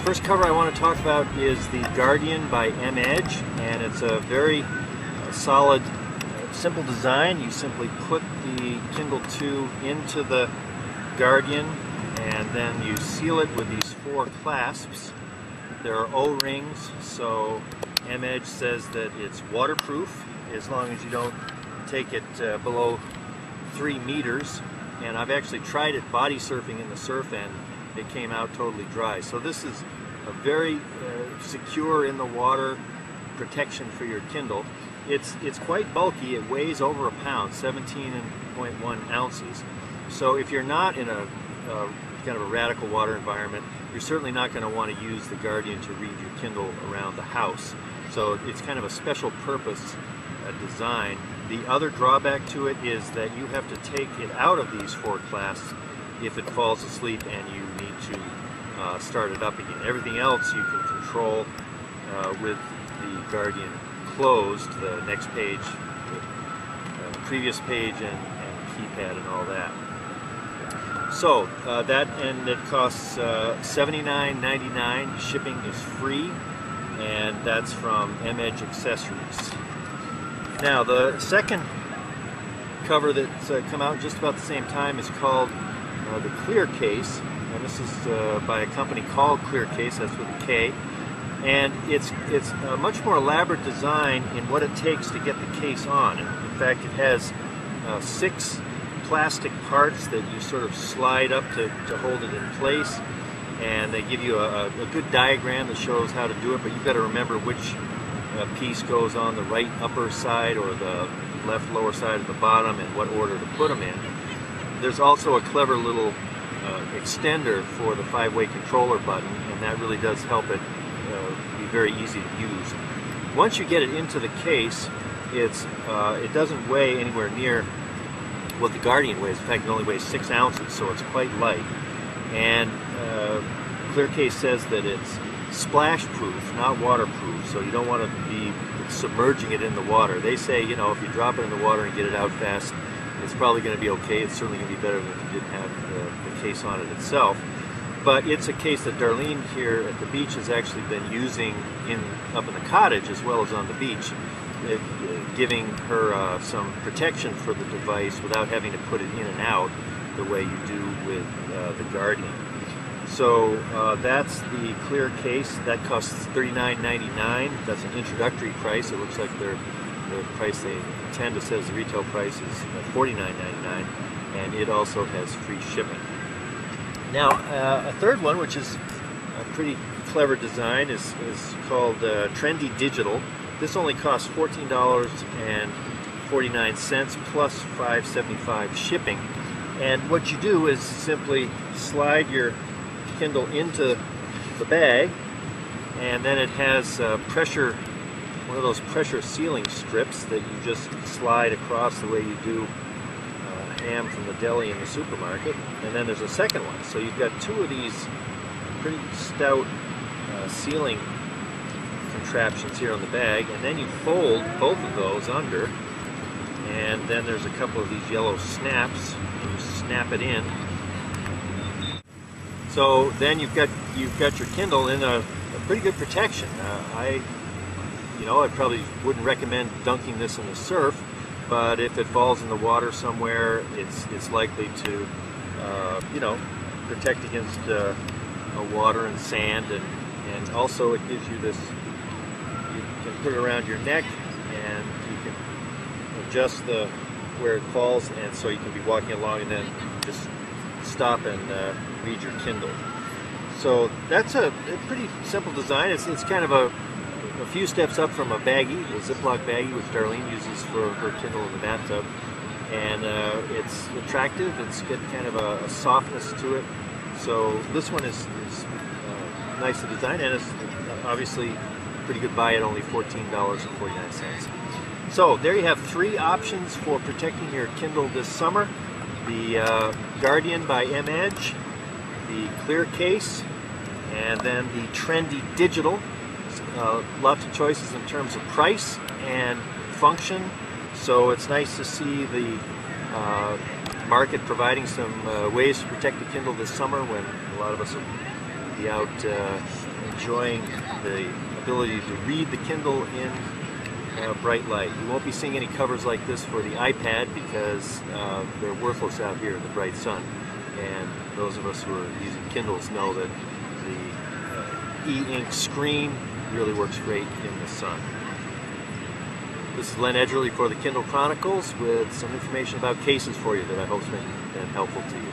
First cover I want to talk about is the Guardian by MEdge, and it's a very solid, simple design. You simply put the Kindle 2 into the Guardian, and then you seal it with these 4 clasps. There are O-rings, so MEdge says that it's waterproof as long as you don't take it below 3 meters. And I've actually tried it body surfing in the surf, and it came out totally dry. So this is a very secure in the water protection for your Kindle. It's quite bulky. It weighs over a pound, 17.1 ounces. So if you're not in a kind of a radical water environment, you're certainly not going to want to use the Guardian to read your Kindle around the house. So it's kind of a special purpose design. The other drawback to it is that you have to take it out of these 4 clasps if it falls asleep and you need to start it up again. Everything else you can control with the Guardian closed, the next page, the previous page, and keypad and all that. So and it costs $79.99. Shipping is free, and that's from MEdge Accessories. Now the second cover that's come out just about the same time is called the KlearKase, and this is by a company called KlearKase. That's with a K, and it's a much more elaborate design in what it takes to get the case on. In fact, it has 6 plastic parts that you sort of slide up to hold it in place, and they give you a good diagram that shows how to do it, but you've got to remember which piece goes on the right upper side or the left lower side of the bottom and what order to put them in. There's also a clever little extender for the 5-way controller button, and that really does help it be very easy to use. Once you get it into the case, it doesn't weigh anywhere near what the Guardian weighs. In fact, it only weighs 6 ounces, so it's quite light. And KlearKase says that it's splash proof, not waterproof, so you don't want to be submerging it in the water. They say, you know, if you drop it in the water and get it out fast, it's probably going to be okay. It's certainly going to be better than if you didn't have the case on it itself. But it's a case that Darlene here at the beach has actually been using up in the cottage as well as on the beach, giving her some protection for the device without having to put it in and out the way you do with the Guardian. So that's the KlearKase. That costs $39.99. That's an introductory price. It looks like the price they intend to says the retail price is $49.99, and it also has free shipping. Now, a third one, which is a pretty clever design, is called Trendy Digital. This only costs $14.49 plus $5.75 shipping. And what you do is simply slide your Kindle into the bag, and then it has one of those pressure sealing strips that you just slide across the way you do ham from the deli in the supermarket. And then there's a second one, so you've got 2 of these pretty stout sealing contraptions here on the bag, and then you fold both of those under, and then there's a couple of these yellow snaps, and you snap it in. So then you've got your Kindle in a pretty good protection. I probably wouldn't recommend dunking this in the surf, but if it falls in the water somewhere, it's likely to protect against water and sand, and also it gives you this. You can put it around your neck, and you can adjust where it falls, and so you can be walking along and then just stop and read your Kindle. So that's a pretty simple design. It's kind of a few steps up from a baggie, a Ziploc baggie, which Darlene uses for her Kindle in the bathtub. And it's attractive. It's got kind of a softness to it. So this one is nice to design, and it's obviously a pretty good buy at only $14.49. So there you have 3 options for protecting your Kindle this summer. The Guardian by MEdge, the KlearKase, and then the Trendy Digital. Lots of choices in terms of price and function, so it's nice to see the market providing some ways to protect the Kindle this summer when a lot of us will be out enjoying the ability to read the Kindle in bright light. You won't be seeing any covers like this for the iPad because they're worthless out here in the bright sun. And those of us who are using Kindles know that the e-ink screen really works great in the sun. This is Len Edgerly for the Kindle Chronicles with some information about cases for you that I hope has been helpful to you.